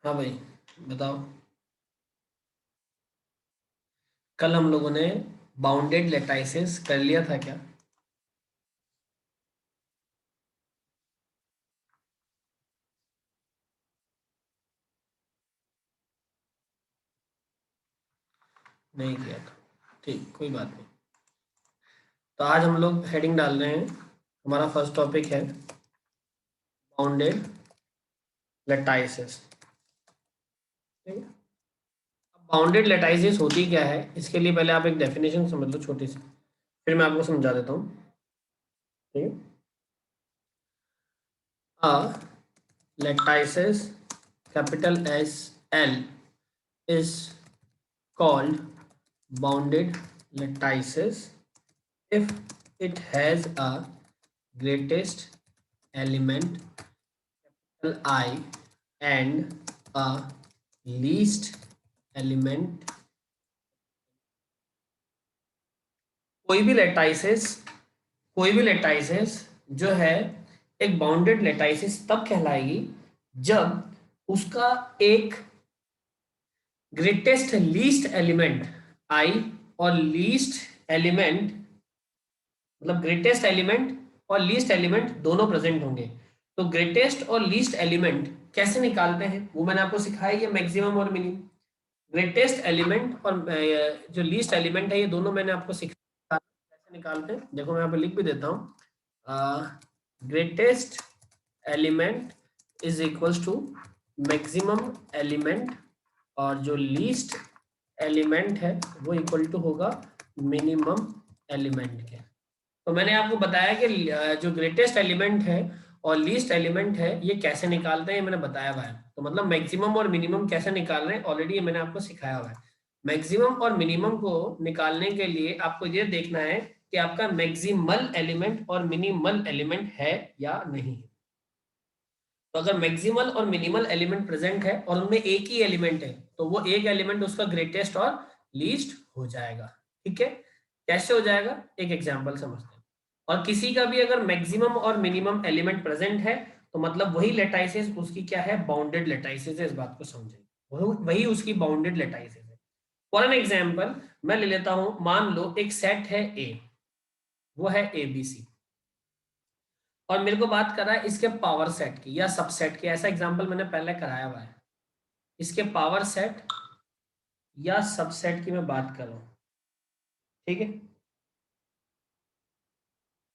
हाँ भाई, बताओ। कल हम लोगों ने बाउंडेड लेटाइसिस कर लिया था क्या? नहीं किया था। ठीक, कोई बात नहीं। तो आज हम लोग हेडिंग डाल रहे हैं। हमारा फर्स्ट टॉपिक है बाउंडेड लेटाइसिस। ठीक है। अब बाउंडेड लेटाइसिस होती क्या है, इसके लिए पहले आप एक डेफिनेशन समझ लो छोटी सी, फिर मैं आपको समझा देता हूँ। ठीक है। A lattices, capital S L, is called bounded lattices if it has a greatest element I and a least element। कोई भी लेटाइसिस कोई भी लेटाइसिस जो है एक बाउंडेड लेटाइसिस तब कहलाएगी जब उसका एक ग्रेटेस्ट लीस्ट एलिमेंट आई और लीस्ट एलिमेंट, मतलब ग्रेटेस्ट एलिमेंट और लीस्ट एलिमेंट दोनों प्रेजेंट होंगे। तो ग्रेटेस्ट और लीस्ट एलिमेंट कैसे निकालते हैं वो मैंने आपको सिखाया, ये मैक्सिमम और मिनिमम। ग्रेटेस्ट एलिमेंट और जो लीस्ट एलिमेंट है ये दोनों मैंने आपको सिखाया कैसे निकालते हैं। देखो मैं यहाँ पे लिख भी देता हूँ। Greatest element is equals to maximum element, और जो लीस्ट एलिमेंट है वो इक्वल टू होगा मिनिमम एलिमेंट के। तो मैंने आपको बताया कि जो ग्रेटेस्ट एलिमेंट है और लीस्ट एलिमेंट है ये कैसे निकालते हैं, ये मैंने बताया हुआ है। तो मतलब मैक्सिमम और मिनिमम कैसे निकाल रहे हैं ऑलरेडी ये मैंने आपको सिखाया हुआ है। मैक्सिमम और मिनिमम को निकालने के लिए आपको ये देखना है कि आपका मैक्सिमल एलिमेंट और मिनिमल एलिमेंट है या नहीं। तो अगर मैक्सिमल और मिनिमल एलिमेंट प्रेजेंट है और उनमें एक ही एलिमेंट है तो वो एक एलिमेंट उसका ग्रेटेस्ट और लीस्ट हो जाएगा। ठीक है। कैसे हो जाएगा, एक एग्जांपल समझते हैं। और किसी का भी अगर मैक्सिमम और मिनिमम एलिमेंट प्रेजेंट है तो मतलब वही लेटाइसिस उसकी क्या है, बाउंडेड लेटाइसिस है। इस बात को समझें, वही उसकी बाउंडेड लेटाइसिस है। फॉर एन एग्जाम्पल मैं ले लेता हूं, मान लो एक सेट है ए, वो है ए बी सी, और मेरे को बात कर रहा है इसके पावर सेट की या सबसेट की। ऐसा एग्जांपल मैंने पहले कराया हुआ है। इसके पावर सेट या सबसेट की मैं बात कर रहा हूँ। ठीक है,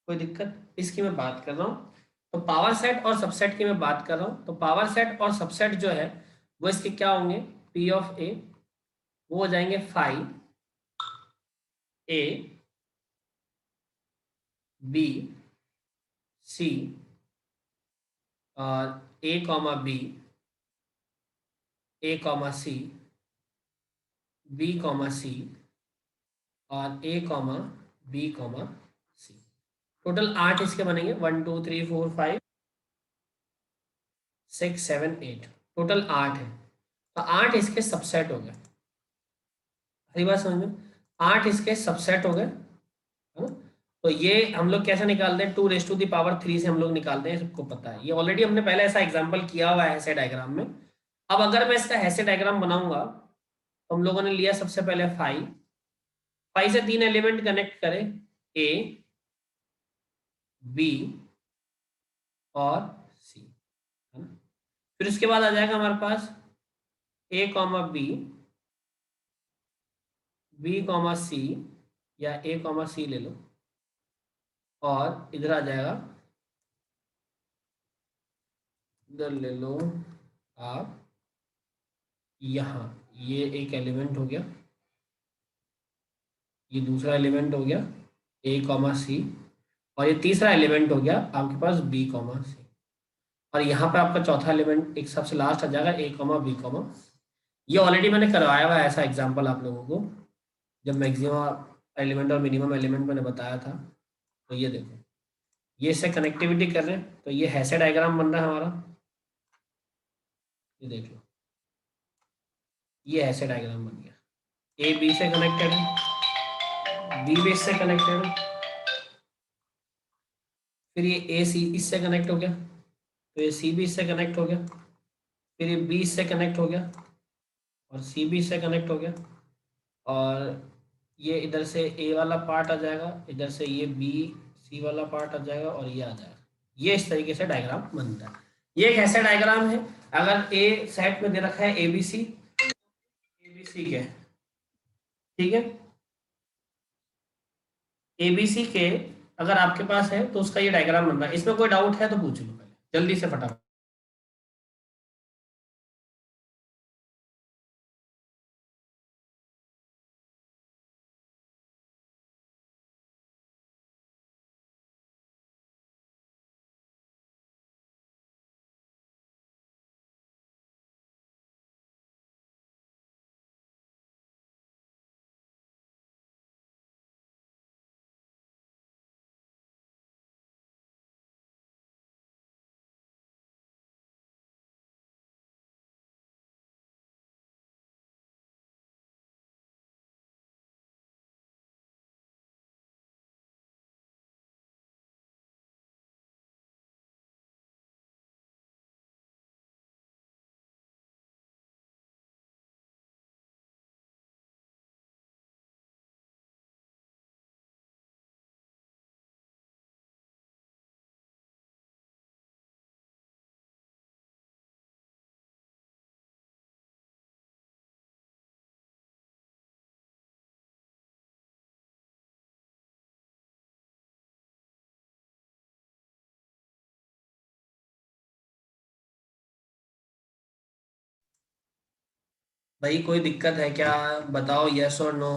कोई दिक्कत, इसकी मैं बात कर रहा हूँ। तो पावर सेट और सबसेट की मैं बात कर रहा हूँ। तो पावर सेट और सबसेट जो है वो इसके क्या होंगे, पी ऑफ ए, वो हो जाएंगे फाइव ए बी सी, और ए कॉमा बी, ए कॉमा सी, बी कॉमा सी, और ए कॉमा बी कॉमा सी। टोटल 8 इसके बनेंगे, 1 2 3 4 5 6 7 8, टोटल 8 है। तो 8 इसके सबसेट हो गए। हरी बात समझ में, 8 इसके सबसेट हो गए, है ना। तो ये हम लोग कैसे निकालते हैं, 2⁻³ से हम लोग निकालते हैं, सबको पता है। ये ऑलरेडी हमने पहले ऐसा एग्जाम्पल किया हुआ है ऐसे डायग्राम में। अब अगर मैं इसका ऐसे डायग्राम बनाऊंगा तो हम लोगों ने लिया सबसे पहले 5, 5 से 3 एलिमेंट कनेक्ट करें, ए बी और सी, है ना। फिर उसके बाद आ जाएगा हमारे पास ए कॉमा बी कॉमा सी, या ए कॉमा सी ले लो, और इधर आ जाएगा, इधर ले लो आप, यहाँ ये एक एलिमेंट हो गया, ये दूसरा एलिमेंट हो गया ए कॉमा सी, और ये तीसरा एलिमेंट हो गया आपके पास बी कॉमा सी, और यहाँ पे आपका चौथा एलिमेंट एक सबसे लास्ट आ जाएगा ए कॉमा बी कॉमा। ये ऑलरेडी मैंने करवाया हुआ है ऐसा एग्जांपल आप लोगों को, जब मैक्सिमम एलिमेंट और मिनिमम एलिमेंट मैंने बताया था। तो ये देखो, ये इससे कनेक्टिविटी कर रहे हैं तो ये ऐसे डायग्राम बन रहा है हमारा, ये देख लो, ये ऐसे डायग्राम बन गया। ए बी से कनेक्टेड है, बी भी इससे कनेक्टेड है, फिर ये ए सी इससे कनेक्ट हो गया, तो ये सी भी इससे कनेक्ट हो गया, फिर ये बी से कनेक्ट हो गया और सी भी से कनेक्ट हो गया, और ये इधर से ए वाला पार्ट आ जाएगा, इधर से ये बी सी वाला पार्ट आ जाएगा और ये आ जाएगा। ये इस तरीके से डायग्राम बनता है। ये एक ऐसा डायग्राम है, अगर ए सेट में दे रखा है एबीसी, एबीसी के, ठीक है, एबीसी के अगर आपके पास है तो उसका ये डायग्राम बन रहा है। इसमें कोई डाउट है तो पूछ लो पहले जल्दी से फटाफट। भाई कोई दिक्कत है क्या, बताओ, यस और नो।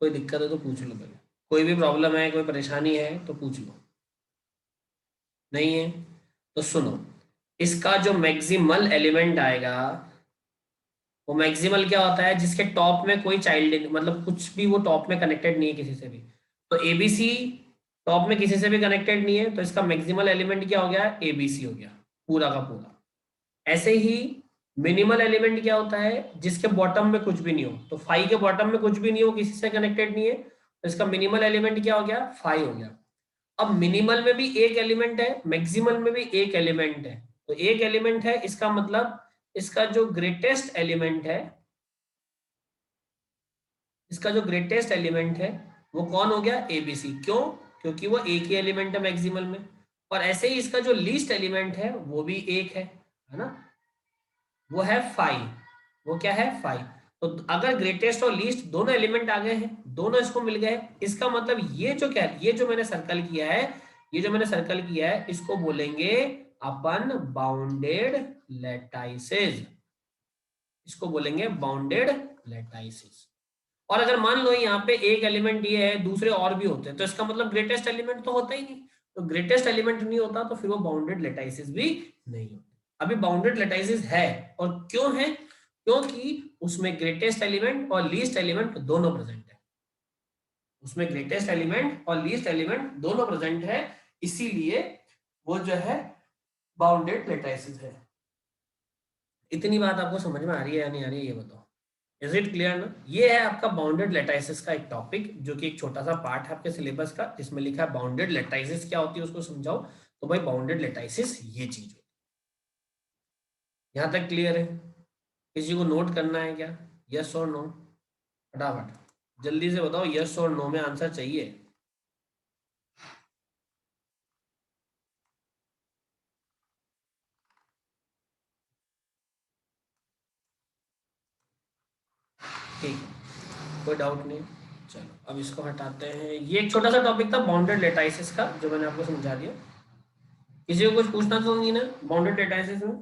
कोई दिक्कत है तो पूछ लो पहले, कोई भी प्रॉब्लम है, कोई परेशानी है तो पूछ लो। नहीं है तो सुनो, इसका जो मैक्सिमल एलिमेंट आएगा, वो मैक्सिमल क्या होता है, जिसके टॉप में कोई चाइल्ड, मतलब कुछ भी वो टॉप में कनेक्टेड नहीं है किसी से भी। तो एबीसी टॉप में किसी से भी कनेक्टेड नहीं है, तो इसका मैक्सिमल एलिमेंट क्या हो गया, एबीसी हो गया पूरा का पूरा। ऐसे ही मिनिमल एलिमेंट क्या होता है, जिसके बॉटम में कुछ भी नहीं हो। तो फाइव के बॉटम में कुछ भी नहीं हो, किसी से कनेक्टेड नहीं है, तो इसका मिनिमल एलिमेंट क्या हो गया, फाइव हो गया। अब मिनिमल में भी एक एलिमेंट है, मैक्सिमल में भी एक एलिमेंट है, तो एक एलिमेंट है, इसका मतलब इसका जो ग्रेटेस्ट एलिमेंट है, इसका जो ग्रेटेस्ट एलिमेंट है वो कौन हो गया, एबीसी। क्यों, क्योंकि वो एक ही एलिमेंट है मैक्सिमल में। और ऐसे ही इसका जो लीस्ट एलिमेंट है वो भी एक है ना, वो है फाइव। वो क्या है, फाइव। तो अगर ग्रेटेस्ट और लीस्ट दोनों एलिमेंट आ गए हैं, दोनों इसको मिल गए, इसका मतलब ये जो क्या है, ये जो मैंने सर्कल किया है, ये जो मैंने सर्कल किया है, इसको बोलेंगे अपन बाउंडेड लेटाइसेस। इसको बोलेंगे बाउंडेड लेटाइसेस। और अगर मान लो यहाँ पे एक एलिमेंट ये है, दूसरे और भी होते हैं, तो इसका मतलब ग्रेटेस्ट एलिमेंट तो होता ही नहीं। तो ग्रेटेस्ट एलिमेंट नहीं होता तो फिर वो बाउंडेड लेटाइसिस भी नहीं होता। अभी बाउंडेड लेटाइसिस है, और क्यों है, क्योंकि उसमें ग्रेटेस्ट एलिमेंट और लीस्ट एलिमेंट दोनों प्रेजेंट है। उसमें ग्रेटेस्ट एलिमेंट और लीस्ट एलिमेंट दोनों प्रेजेंट है, इसीलिए वो जो है बाउंडेड लेटाइसिस है। इतनी बात आपको समझ में आ रही है या नहीं आ रही है, ये बताओ। इज इट क्लियर ना। ये है आपका बाउंडेड लेटाइसिस का एक टॉपिक, जो कि एक छोटा सा पार्ट है आपके सिलेबस का, जिसमें लिखा है बाउंडेड लेटाइसिस क्या होती है उसको समझाओ। तो भाई बाउंडेड लेटाइसिस ये चीज होती है। यहां तक क्लियर है, किसी को नोट करना है क्या, यस और नो, फटाफट जल्दी से बताओ, यस और नो में आंसर चाहिए। ठीक है, कोई डाउट नहीं। चलो अब इसको हटाते हैं। ये एक छोटा सा टॉपिक था बाउंडेड लेटाइसिस का, जो मैंने आपको समझा दिया। किसी को कुछ पूछना तो नहीं ना बाउंडेड लेटाइसिस में।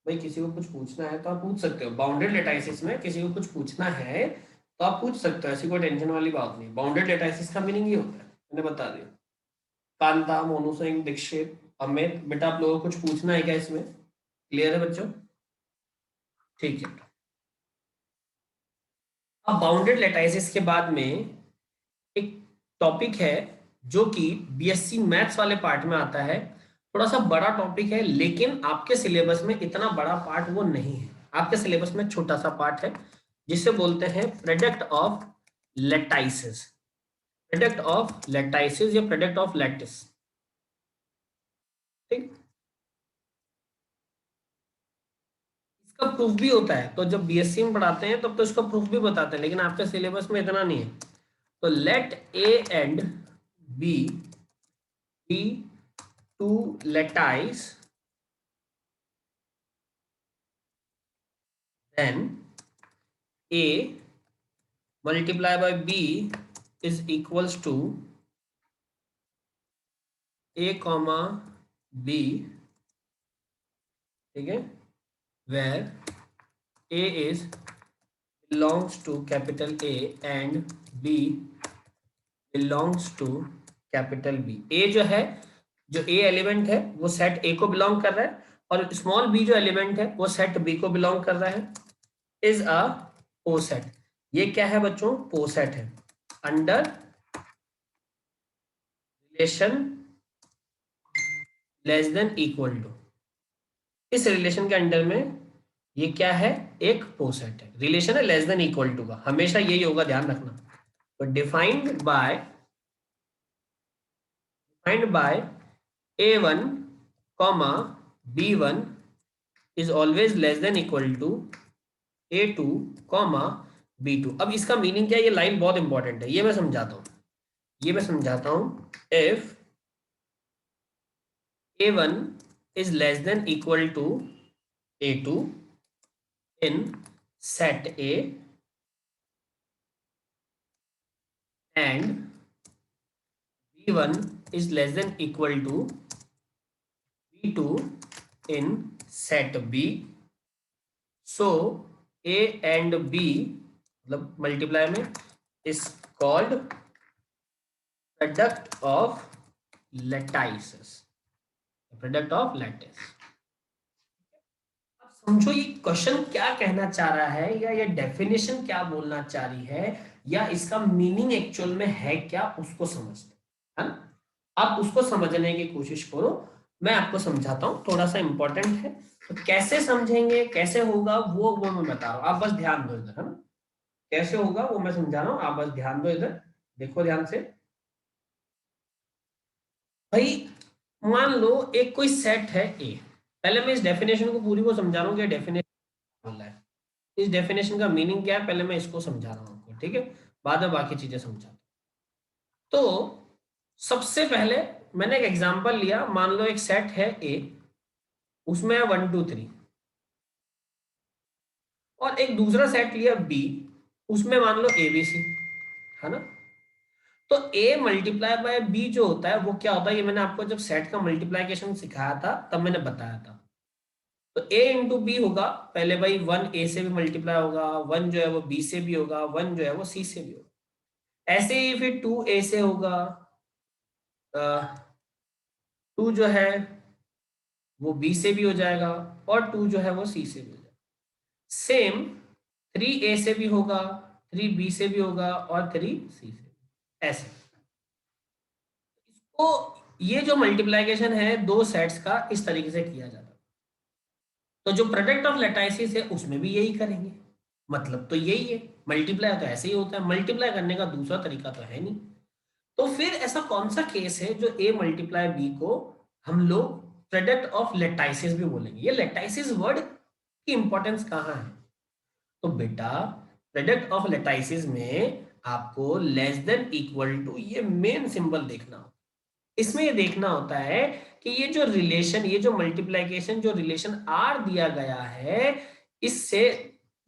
भाई किसी को कुछ पूछना है तो आप पूछ सकते हो, बाउंडेड लेटाइसिस में किसी को कुछ पूछना है तो आप पूछ सकते हो, ऐसी कोई टेंशन वाली बात नहीं। बाउंडेड लेटाइसिस का मीनिंग ये होता है, मैंने बता दिया। कांता, मोनू सिंह, दीक्षित, अमित, बेटा आप लोगों को कुछ पूछना है क्या इसमें, क्लियर है बच्चों। ठीक है, अब बाउंडेड लेटाइसिस के बाद में एक टॉपिक है जो कि बीएससी मैथ्स वाले पार्ट में आता है। थोड़ा सा बड़ा टॉपिक है, लेकिन आपके सिलेबस में इतना बड़ा पार्ट वो नहीं है। आपके सिलेबस में छोटा सा पार्ट है जिसे बोलते हैं प्रोडक्ट ऑफ लैटाइसिस, प्रोडक्ट ऑफ लैटाइसिस या प्रोडक्ट ऑफ लैटिस। ठीक, इसका प्रूफ भी होता है, तो जब बीएससी में पढ़ाते हैं तब तो इसका प्रूफ भी बताते हैं, लेकिन आपके सिलेबस में इतना नहीं है। तो let A and B be two lattice, then A multiplied by B is equals to A comma B, ठीक है, where A is belongs to capital A and B belongs to capital B। A जो है, जो A element है वो set A को belong कर रहा है, और स्मॉल b जो एलिमेंट है वो सेट B को बिलोंग कर रहा है। इज अ पोसेट, ये क्या है बच्चों, पोसेट है under relation less than equal to. इस रिलेशन के अंडर में ये क्या है, एक पोसेट है, रिलेशन है लेस देन इक्वल टू का, हमेशा यही होगा, ध्यान रखना। तो defined by a1 comma b1 is always less than equal to a2 comma b2। अब इसका मीनिंग क्या है, ये लाइन बहुत इंपॉर्टेंट है, ये मैं समझाता हूं। If a1 is less than equal to a2 in set A and b1 is less than equal to b2 in set B, so A and B मतलब मल्टीप्लाई में is called product of lattices, product of lattice. अब समझो ये question क्या कहना चाह रहा है, या ये डेफिनेशन क्या बोलना चाह रही है, या इसका मीनिंग एक्चुअल में है क्या, उसको समझते है ना। आप उसको समझने की कोशिश करो, मैं आपको समझाता हूँ, थोड़ा सा इंपॉर्टेंट है। तो कैसे समझेंगे, कैसे होगा वो मैं बता रहा हूँ, आप बस ध्यान दो इधर, है ना। कैसे होगा वो मैं समझा रहा हूँ, आप बस ध्यान दो इधर, देखो ध्यान से। भाई मान लो एक कोई सेट है ए, पहले मैं इस डेफिनेशन को पूरी को समझा रहा हूँ कि डेफिनेशन बोल रहा है, इस डेफिनेशन का मीनिंग क्या है, पहले मैं इसको समझा रहा हूँ आपको, ठीक है, बाद में बाकी चीजें समझाता हूँ। तो सबसे पहले मैंने एक एग्जांपल लिया, मान लो एक सेट है ए, उसमें है 1 2 3, और एक दूसरा सेट लिया बी, उसमें मान लो ए बी सी, है ना। तो a मल्टीप्लाई बाय b जो होता है वो क्या होता है, ये मैंने आपको जब सेट का मल्टीप्लीकेशन सिखाया था तब मैंने बताया था। तो a इंटू बी होगा, पहले भाई 1 a से भी मल्टीप्लाई होगा, 1 जो है वो b से भी होगा, 1 जो है वो c से भी होगा। ऐसे ही फिर 2 a से होगा, 2 जो है वो b से भी हो जाएगा, और 2 जो है वो c से भी हो जाएगा। सेम 3 a से भी होगा, 3 b से भी होगा, और 3 c से भी। ऐसे तो ये जो मल्टीप्लीकेशन है दो सेट्स का, इस तरीके से किया जाता है। तो जो प्रोडक्ट ऑफ लैटाइसिस है उसमें भी यही करेंगे, मतलब तो यही है, मल्टीप्लाई तो ऐसे ही होता है, मल्टीप्लाई करने का दूसरा तरीका तो है नहीं। तो फिर ऐसा कौन सा केस है जो ए मल्टीप्लाई बी को हम लोग प्रोडक्ट ऑफ लैटाइसिस भी बोलेंगे। ये लैटाइसिस वर्ड की इंपॉर्टेंस कहाँ है, तो बेटा प्रोडक्ट ऑफ लैटाइसिस में आपको लेस देन इक्वल टू ये मेन सिंबल देखना होता है। इसमें ये देखना होता है कि ये जो रिलेशन, ये जो मल्टीप्लीकेशन, जो रिलेशन आर दिया गया है, इससे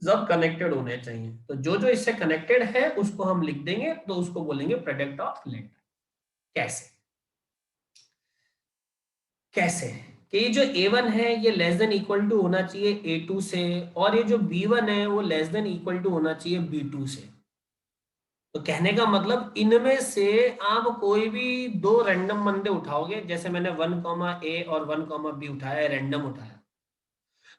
सब कनेक्टेड होने चाहिए। तो जो जो इससे कनेक्टेड है उसको हम लिख देंगे, तो उसको बोलेंगे प्रोडक्ट ऑफ लैटिस। कैसे कैसे कि ये जो a1 है ये लेस देन इक्वल टू होना चाहिए a2 से, और ये जो b1 है वो लेस देन इक्वल टू होना चाहिए b2 से। तो कहने का मतलब इनमें से आप कोई भी दो रैंडम बंदे उठाओगे, जैसे मैंने 1 कॉमा ए और 1 कॉमा बी उठाया, रैंडम उठाया,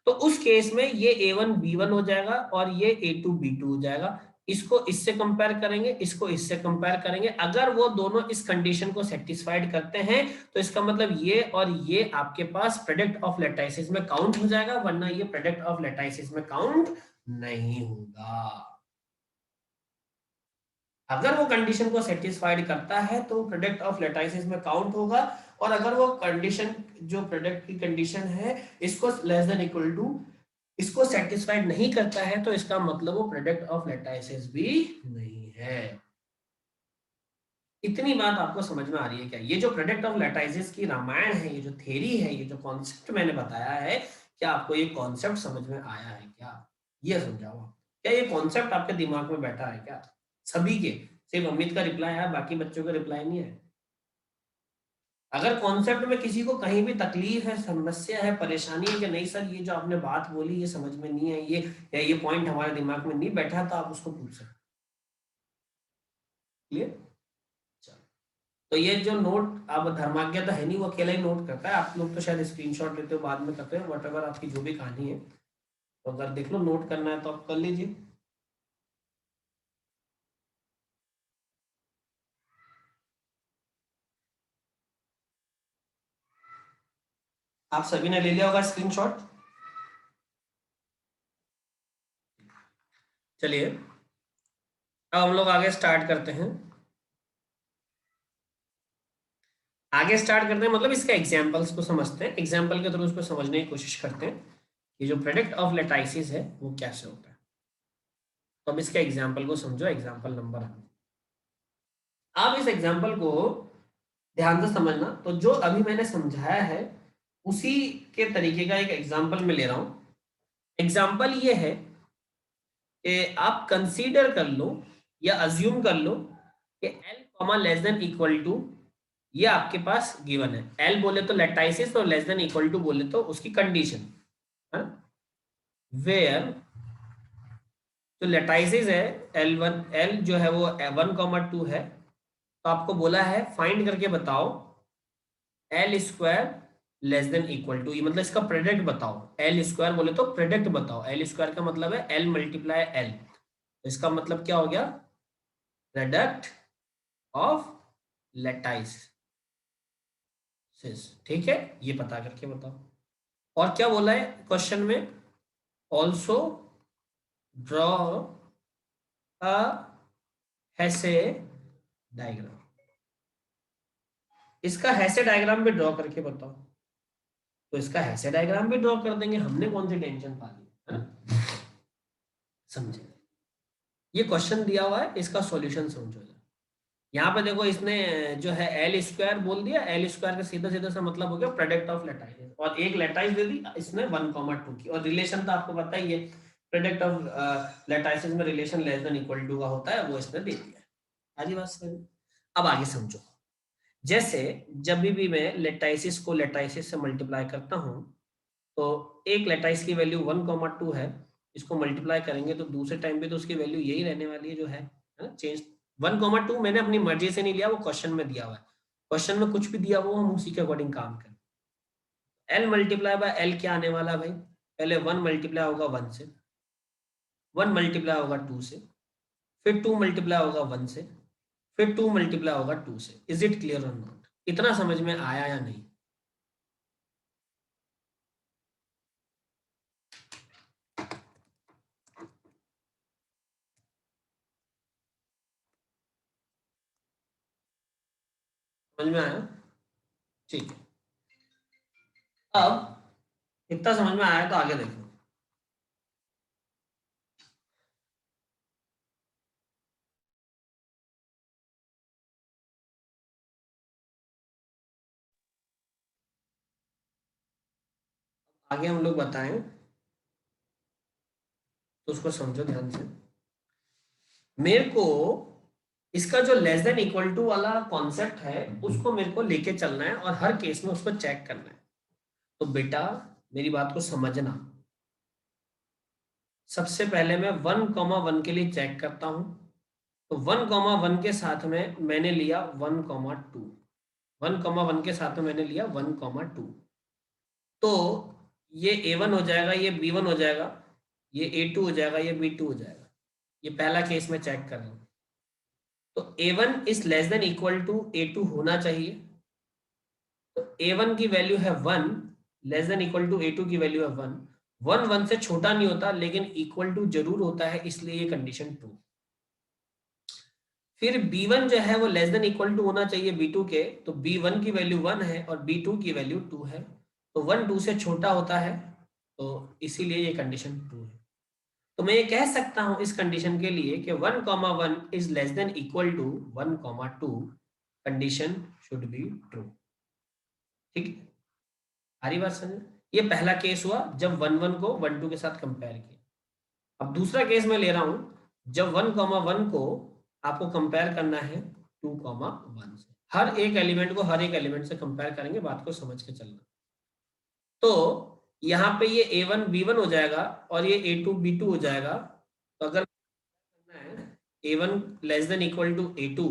तो उस केस में ये a1 b1 हो जाएगा और ये a2 b2 हो जाएगा। इसको इससे कंपेयर करेंगे, इसको इससे कंपेयर करेंगे, अगर वो दोनों इस कंडीशन को सेटिस्फाइड करते हैं तो इसका मतलब ये और ये आपके पास प्रोडक्ट ऑफ लैटिसेस में काउंट हो जाएगा, वरना ये प्रोडक्ट ऑफ लैटिसेस में काउंट नहीं होगा। अगर वो कंडीशन को सेटिस्फाइड करता है तो प्रोडक्ट ऑफ लैटिसेस में काउंट होगा, और अगर वो कंडीशन, जो प्रोडक्ट की कंडीशन है, इसको लेस देन इक्वल टू इसको सेटिस्फाइड नहीं करता है तो इसका मतलब वो प्रोडक्ट ऑफ लैटिसेस भी नहीं है। इतनी बात आपको समझ में आ रही है क्या? ये जो प्रोडक्ट ऑफ लैटिसेस की रामायण है, ये जो थ्योरी है, ये जो कॉन्सेप्ट मैंने बताया है, क्या आपको ये कॉन्सेप्ट समझ में आया है क्या? ये समझाओ आप। क्या ये कॉन्सेप्ट आपके दिमाग में बैठा है क्या? सभी के, सिर्फ अमित का रिप्लाई आया, बाकी बच्चों का रिप्लाई नहीं है। अगर कॉन्सेप्ट में किसी को कहीं भी तकलीफ है, समस्या है, परेशानी है कि नहीं सर ये जो आपने बात बोली ये समझ में नहीं है, ये या ये पॉइंट हमारे दिमाग में नहीं बैठा, तो आप उसको पूछ सकते। क्लियर? तो ये जो नोट, अब धर्माज्ञा तो है नहीं, वो अकेला ही नोट करता है, आप लोग तो शायद स्क्रीनशॉट लेते हो, बाद में करते हो, वट आपकी जो भी कहानी है, तो अगर देख लो नोट करना है तो आप कर लीजिए। आप सभी ने ले लिया होगा स्क्रीनशॉट। चलिए अब हम लोग आगे स्टार्ट करते हैं। आगे स्टार्ट करते हैं मतलब इसका एग्जाम्पल्स को समझते हैं, एग्जाम्पल के थ्रू उसको समझने की कोशिश करते हैं कि जो प्रोडक्ट ऑफ लैटिसेस है वो कैसे होता है। तो अब इसके एग्जाम्पल को समझो, एग्जाम्पल नंबर 1। आप इस एग्जाम्पल को ध्यान से समझना, तो जो अभी मैंने समझाया है उसी के तरीके का एक एग्जाम्पल मैं ले रहा हूं। एग्जाम्पल ये है कि आप कंसीडर कर लो या अज्यूम कर लो कि L comma less than equal to, ये आपके पास गिवन है, एल बोले तो लैटिसेस और लेस देन इक्वल टू बोले तो उसकी कंडीशन, वेयर जो लैटिसेस है L1, एल जो है वो 1,2 है, तो आपको बोला है फाइंड करके बताओ L square less than equal to, ये मतलब इसका प्रोडक्ट बताओ। एल स्क्वायर बोले तो प्रोडक्ट बताओ, एल स्क्वायर का मतलब है एल मल्टीप्लाई एल, तो इसका मतलब क्या हो गया? Product of lattices. ठीक है, ये पता करके बताओ। और क्या बोला है क्वेश्चन में? ऑल्सो ड्रॉ अ हैसे डायग्राम, इसका हैसे डायग्राम भी ड्रॉ करके बताओ। तो इसका हैसे डायग्राम भी ड्रॉ कर देंगे, हमने कौन सी टेंशन पा ली, है ना? समझे? ये क्वेश्चन दिया हुआ है, इसका सॉल्यूशन समझो। यहाँ पे देखो इसने जो है एल स्क्वायर बोल दिया, एल स्क्वायर का सीधा सीधा सा मतलब हो गया प्रोडक्ट ऑफ लैटिस, और एक लैटिस दे दी इसने 1,2 की, और रिलेशन तो आपको पता ही है, प्रोडक्ट ऑफ लैटिसेस में relation less than equal to का होता है, वो इसने दे दिया है। आगे बात समझ। अब आगे समझो, जैसे जब भी मैं लैटिस को लैटिस से मल्टीप्लाई करता हूँ, तो एक लैटिस की वैल्यू 1,2 है, इसको मल्टीप्लाई करेंगे तो दूसरे टाइम पे तो उसकी वैल्यू यही रहने वाली है जो है ना, चेंज 1,2 मैंने अपनी मर्जी से नहीं लिया, वो क्वेश्चन में दिया हुआ है, क्वेश्चन में कुछ भी दिया हुआ हम उसी के अकॉर्डिंग काम करें। एल मल्टीप्लाई बाय एल क्या आने वाला है भाई? पहले 1 मल्टीप्लाई होगा 1 से, 1 मल्टीप्लाई होगा 2 से, फिर 2 मल्टीप्लाई होगा 1 से, फिर 2 मल्टीप्लाई होगा 2 से। इज इट क्लियर और नॉट? इतना समझ में आया या नहीं? समझ में आया? ठीक है, अब इतना समझ में आया तो आगे देखो। आगे हम लोग बताएं तो उसको समझो ध्यान से। मेरे को इसका जो लेस देन इक्वल टू वाला कॉन्सेप्ट है उसको मेरे को लेके चलना है और हर केस में उसको चेक करना है। तो बेटा मेरी बात को समझना, सबसे पहले मैं 1,1 के लिए चेक करता हूं, तो 1,1 के साथ में मैंने लिया 1,2, 1,1 के साथ में मैंने लिया 1,2, तो ये A1 हो जाएगा, ये B1 हो जाएगा, ये A2 हो जाएगा, ये B2 हो जाएगा, ये पहला केस में चेक कर रहा हूं, तो A1 is less than equal to A2 होना चाहिए। तो A1 की वैल्यू है 1, less than equal to A2 की वैल्यू है 1। 1 1 से छोटा नहीं होता लेकिन इक्वल टू जरूर होता है, इसलिए ये कंडीशन ट्रू। फिर B1 जो है वो लेस देन इक्वल टू होना चाहिए B2 के, तो B1 की वैल्यू 1 है और B2 की वैल्यू 2 है, तो 1 2 से छोटा होता है, तो इसीलिए ये कंडीशन ट्रू है। तो मैं ये कह सकता हूं इस कंडीशन के लिए कि 1,1 is less than equal to 1,2, condition should be true. ठीक है, सारी बात समझ। ये पहला केस हुआ जब 1 1 को 1 2 के साथ कंपेयर किया। अब दूसरा केस मैं ले रहा हूं, जब 1,1 को आपको कंपेयर करना है 2,1 से। हर एक एलिमेंट को हर एक एलिमेंट से कंपेयर करेंगे, बात को समझ के चलना। तो यहाँ पे ये A1 B1 हो जाएगा और ये A2 B2 हो जाएगा। तो अगर A1 less than equal to A2,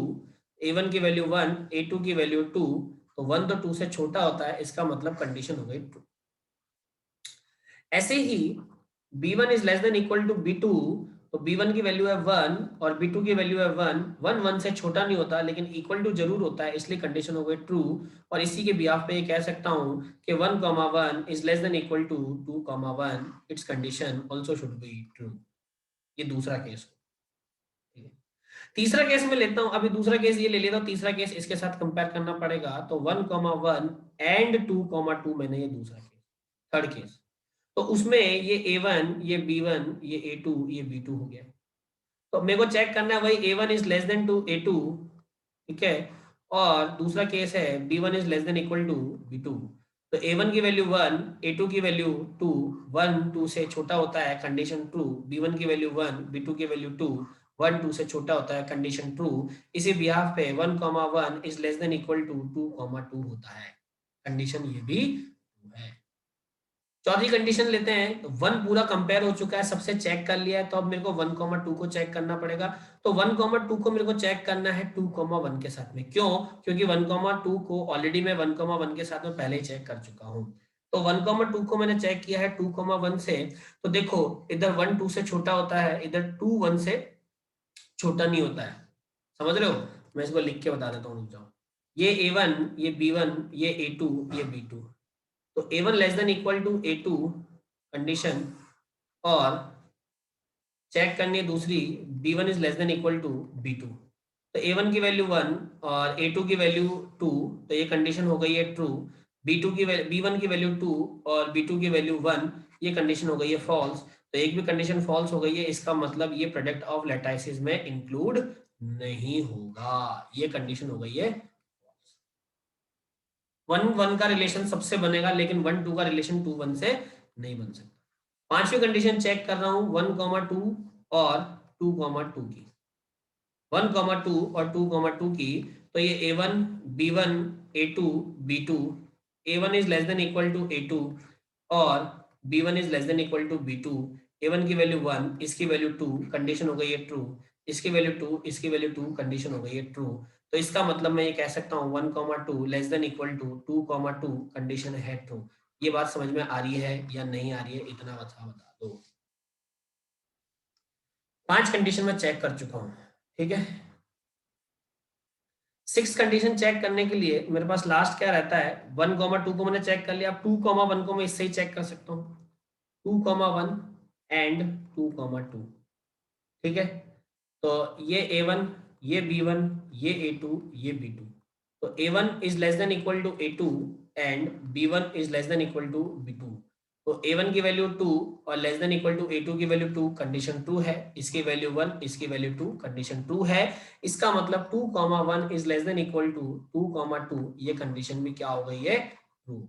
A1 की वैल्यू 1, A2 की वैल्यू 2, तो 1 तो 2 से छोटा होता है, इसका मतलब कंडीशन हो गई ट्रू। ऐसे ही B1 is less than equal to B2, तो B1 की वैल्यू है 1 और B2 की वैल्यू है 1। 1 1 से छोटा नहीं होता लेकिन इक्वल टू जरूर होता है, इसलिए कंडीशन हो गई ट्रू। और इसी के बिहाफ पे ये कह सकता हूं कि 1,1 is less than equal to 2,1, it's condition also should be true. ये दूसरा केस। तीसरा केस में लेता हूं, अभी दूसरा केस ये ले लेता हूं, तीसरा केस इसके साथ कंपेयर करना पड़ेगा। तो 1,1 एंड 2,2 मैंने ये दूसरा केस, थर्ड केस। तो उसमें ये A1 ये B1 ये A2 ये B2 हो गया। तो मेरे को चेक करना है वही A1 is less then to A2, ठीक है। और दूसरा केस है B1 is less than equal to B2। तो A1 की वैल्यू 1, A2 की वैल्यू 2, 1 2 से छोटा होता है, कंडीशन ट्रू। B1 की वैल्यू 1, B2 की वैल्यू 2, 1 2 से छोटा होता है, कंडीशन ट्रू। इसी बिहाफ पे 1,1 is less than equal to 2,2 होता है, कंडीशन ये भी true है। चौथी कंडीशन लेते हैं। तो 1 पूरा कंपेयर हो चुका है, सबसे चेक कर लिया है, तो अब मेरे को 1,2 को चेक करना पड़ेगा। तो 1,2 को मेरे को चेक करना है 2,1 के साथ में। क्यों? क्योंकि 1,2 को ऑलरेडी मैं 1,1 के साथ में पहले ही चेक कर चुका हूं। तो 1,2 को मैंने चेक किया है 2,1 से। तो देखो इधर 1 2 से छोटा होता है, इधर 2 1 से छोटा नहीं होता है। समझ रहे हो? मैं इसको लिख के बता देता हूँ, रुक जाओ। ये A1 ये B1 ये A2 ये B2। तो A1 less than equal to A2 कंडीशन, और चेक करनी है दूसरी, B1 is less than equal to B2। तो A1 की वैल्यू 1 और A2 की वैल्यू 2, तो ये कंडीशन हो गई है ट्रू। B1 की वैल्यू 2 और B2 की वैल्यू 1, ये कंडीशन हो गई है फॉल्स। तो एक भी कंडीशन फॉल्स हो गई है, इसका मतलब ये प्रोडक्ट ऑफ लैटिसेस में इंक्लूड नहीं होगा, ये कंडीशन हो गई है। 1 1 का रिलेशन सबसे बनेगा लेकिन 1 2 का रिलेशन 2 1 से नहीं बन सकता। पांचवी कंडीशन चेक कर रहा हूं 1,2 और 2,2 की। 1,2 और 2,2 की, तो ये A1 B1 A2 B2, A1 is less than equal to A2 और B1 is less than equal to B2। A1 की वैल्यू 1, इसकी वैल्यू 2, कंडीशन हो गई है ट्रू। इसकी वैल्यू 2, इसकी वैल्यू 2, कंडीशन हो गई है ट्रू। तो इसका मतलब मैं ये कह सकता हूँ 1,2 less than equal to 2,2, condition है ट्रू। ये बात समझ में आ रही है या नहीं आ रही है, इतना बता दो। 5 कंडीशन में चेक कर चुका हूं, ठीक है। 6 कंडीशन चेक करने के लिए मेरे पास लास्ट क्या रहता है, 1,2 को मैंने चेक कर लिया। 2,1 को मैं इससे ही चेक कर सकता हूँ, 2,1 एंड 2,2, ठीक है। तो ये A1 ये B1 ये A2 ये B2। तो A1 is less than equal to A2 and B1 is less than equal to B2। तो A1 की वैल्यू 2 और less than equal to A2 की वैल्यू 2, कंडीशन ट्रू है। इसकी वैल्यू 1, इसकी वैल्यू 2, कंडीशन ट्रू है। इसका मतलब 2,1 is less than equal to 2,2, ये कंडीशन भी क्या हो गई है, ट्रू।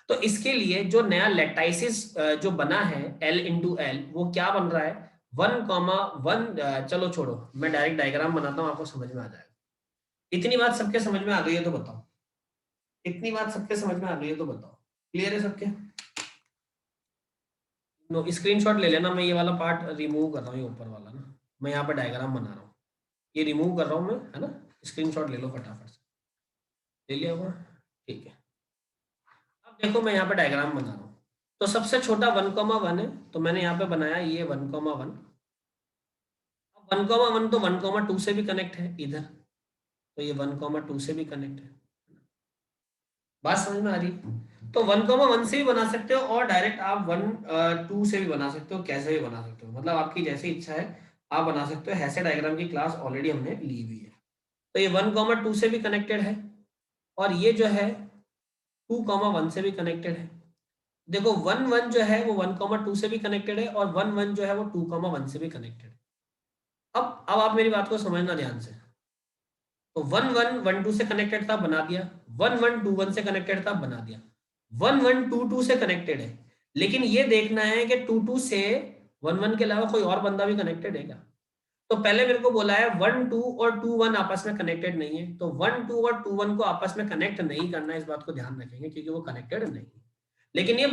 तो इसके लिए जो नया लैटिस जो बना है L इंटू एल, वो क्या बन रहा है 1,1। चलो छोड़ो, मैं डायरेक्ट डायग्राम बनाता हूँ, आपको समझ में आ जाएगा। इतनी बात सबके समझ में आ गई है तो बताओ, इतनी बात सबके समझ में आ गई है तो बताओ, क्लियर है सबके? नो, स्क्रीनशॉट ले लेना, मैं ये वाला पार्ट रिमूव कर रहा हूँ, ये ऊपर वाला ना, मैं यहाँ पे डायग्राम बना रहा हूँ, ये रिमूव कर रहा हूँ मैं, है ना। स्क्रीनशॉट ले लो फटाफट से, ले लिया होगा, ठीक है। अब देखो मैं यहाँ पे डायग्राम बना रहा हूँ। तो सबसे छोटा 1,1 है, तो मैंने यहाँ पे बनाया ये 1,1, 1,1 तो 1,2 से भी कनेक्ट है इधर, तो ये 1,2 से भी कनेक्ट है। बात समझ में आ रही है? तो 1,1 से भी बना सकते हो और डायरेक्ट आप 1,2 से भी बना सकते हो, कैसे भी बना सकते हो, मतलब आपकी जैसी इच्छा है आप बना सकते हो। ऐसे डायग्राम की क्लास ऑलरेडी हमने ली हुई है। तो ये 1,2 से भी कनेक्टेड है और ये जो है 2,1 से भी कनेक्टेड है। देखो 1,1 जो है वो 1,2 से भी कनेक्टेड है और 1,1 जो है वो 2,1 से भी कनेक्टेड है। अब आप मेरी बात को समझना ध्यान से। तो 1,1 1,2 से कनेक्टेड था, बना दिया। 1,1 2,1 से कनेक्टेड था, बना दिया। 1,1 2,2 से कनेक्टेड है, लेकिन ये देखना है कि 2,2 से 1,1 के अलावा कोई और बंदा भी कनेक्टेड है क्या। तो पहले मेरे को बोला है 1,2 और 2,1 आपस में कनेक्टेड नहीं है, तो 1,2 और 2,1 को आपस में कनेक्ट नहीं करना है, इस बात को ध्यान रखेंगे क्योंकि वो कनेक्टेड नहीं है। लेकिन ये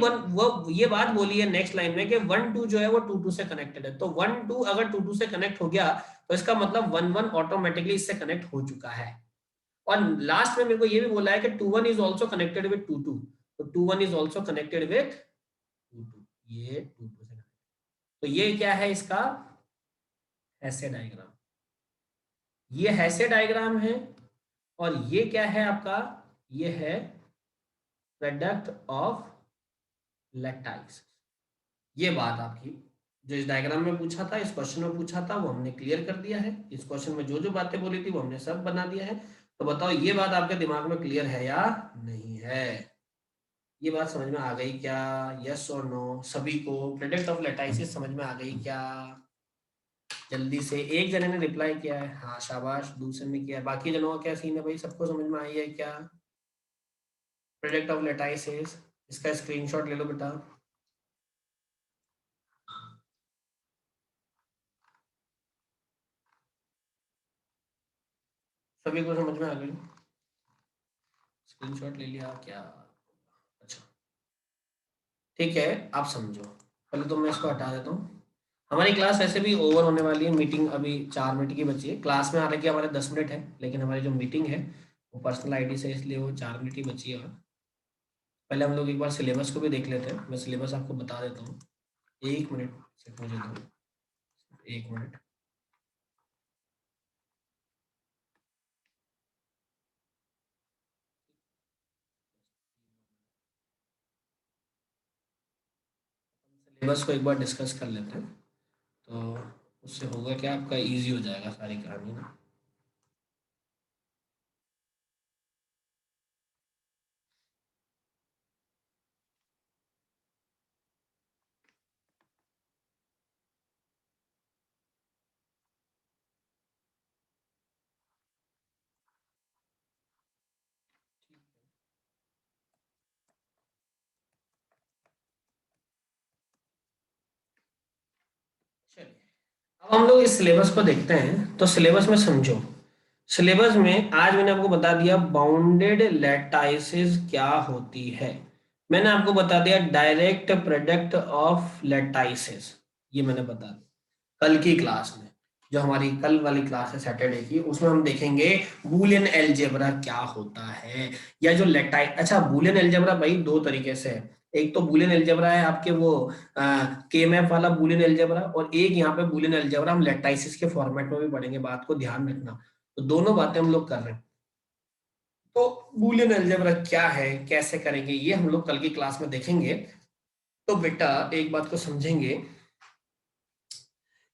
बात बोली है नेक्स्ट लाइन में कि 1,2 जो है वो 2,2 से कनेक्टेड है, तो 1,2 अगर 2,2 से कनेक्ट हो गया तो इसका मतलब 1,1 ऑटोमेटिकली इससे कनेक्ट हो चुका है। और लास्ट में मेरे को ये भी बोला है कि 2,1 इज ऑल्सो कनेक्टेड विद 2,2, तो 2,1 इज ऑल्सो कनेक्टेड विद 2,2, ये 2,2 से। तो ये क्या है इसका ऐसे डायग्राम, ये ऐसे डायग्राम है। और ये क्या है आपका, ये है प्रोडक्ट ऑफ लैटिस। ये बात आपकी जो इस डायग्राम में पूछा था, इस क्वेश्चन में पूछा था, वो हमने क्लियर कर दिया है। इस क्वेश्चन में जो जो बातें बोली थी वो हमने सब बना दिया है। तो बताओ ये बात आपके दिमाग में क्लियर है या नहीं है। ये बात समझ में आ गई क्या, यस और नो सभी को। प्रोडक्ट ऑफ लैटिस समझ में आ गई क्या। जल्दी से, एक जने ने रिप्लाई किया है, हाँ शाबाश, दूसरे ने किया है। बाकी जनों का क्या सीन है भाई, सबको समझ में आई है क्या। प्रोडक्ट ऑफ लैटिस, इसका स्क्रीनशॉट ले लो बेटा। सभी को समझ में आ गई, स्क्रीनशॉट ले लिया क्या। अच्छा ठीक है, आप समझो। पहले तो मैं इसको हटा देता हूँ। हमारी क्लास वैसे भी ओवर होने वाली है, मीटिंग अभी 4 मिनट की बची है। क्लास में हालांकि हमारे 10 मिनट है, लेकिन हमारी जो मीटिंग है वो पर्सनल आईडी से, इसलिए वो 4 मिनट की बची है। पहले हम लोग एक बार सिलेबस को भी देख लेते हैं। मैं सिलेबस आपको बता देता हूँ, 1 मिनट सिर्फ मुझे दो, 1 मिनट। सिलेबस को एक बार डिस्कस कर लेते हैं, तो उससे होगा क्या, आपका इजी हो जाएगा सारी कहानी ना। चलिए अब हम लोग इस सिलेबस को देखते हैं। तो सिलेबस में समझो, सिलेबस में आज मैंने आपको बता दिया बाउंडेड लैटाइसेस क्या होती है। मैंने आपको बता दिया डायरेक्ट प्रोडक्ट ऑफ लैटाइसेस, ये मैंने बता दिया। कल की क्लास में, जो हमारी कल वाली क्लास है सैटरडे की, उसमें हम देखेंगे बूलियन अलजेब्रा क्या होता है, या जो लेटाइ। अच्छा, बूलियन अलजेब्रा भाई दो तरीके से है। एक तो बूलियन अलजेब्रा है आपके वो के मैप वाला बूलियन अलजेब्रा, और एक यहाँ पे बूलियन अलजेब्रा हम लेटाइसिस के फॉर्मेट में भी पढ़ेंगे, बात को ध्यान रखना। तो दोनों बातें हम लोग कर रहे हैं। तो बूलियन अलजेब्रा क्या है, कैसे करेंगे, ये हम लोग कल की क्लास में देखेंगे। तो बेटा एक बात को समझेंगे,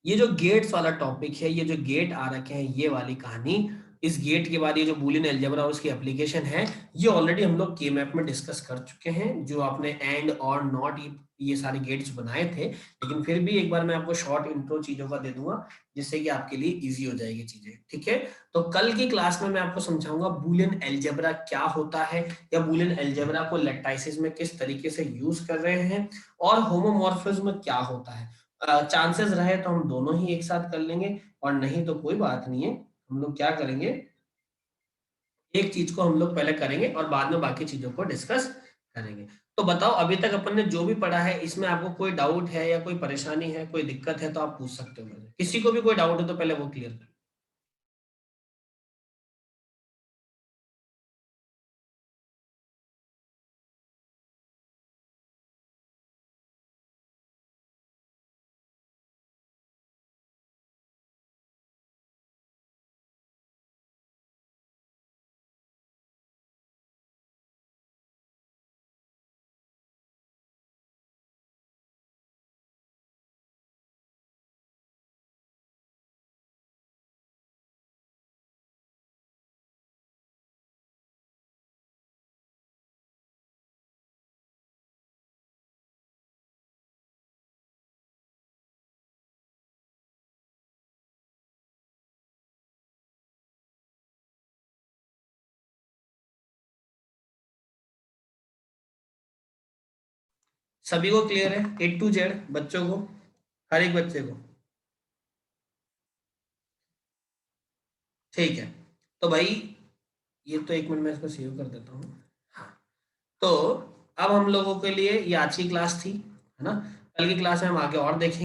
ये जो गेट्स वाला टॉपिक है, ये जो गेट आ रखे हैं, ये वाली कहानी, इस गेट के बाद ये जो बूलियन अलजेब्रा और उसकी एप्लीकेशन है, ये ऑलरेडी हम लोग के मैप में डिस्कस कर चुके हैं। जो आपने एंड और नॉट, ये सारे गेट्स बनाए थे, लेकिन फिर भी एक बार मैं आपको शॉर्ट इंट्रो चीजों का दे दूंगा, जिससे कि आपके लिए इजी हो जाएगी चीजें। ठीक है, तो कल की क्लास में मैं आपको समझाऊंगा बूलियन अलजेब्रा क्या होता है, या बूलियन अलजेब्रा को लैटिस में किस तरीके से यूज कर रहे हैं, और होमोमॉर्फिज्म क्या होता है। चांसेस रहे तो हम दोनों ही एक साथ कर लेंगे, और नहीं तो कोई बात नहीं है। हम लोग क्या करेंगे, एक चीज को हम लोग पहले करेंगे और बाद में बाकी चीजों को डिस्कस करेंगे। तो बताओ अभी तक अपन ने जो भी पढ़ा है, इसमें आपको कोई डाउट है या कोई परेशानी है, कोई दिक्कत है तो आप पूछ सकते हो मुझे। किसी को भी कोई डाउट है तो पहले वो क्लियर कर। सभी को क्लियर है? A to Z बच्चों को, हर एक बच्चे को? ठीक है। तो भाई ये तो एक मिनट में इसको सेव कर देता हूँ। हाँ, तो अब हम लोगों के लिए ये आज की क्लास थी, है ना? कल की क्लास में हम आगे और देखेंगे।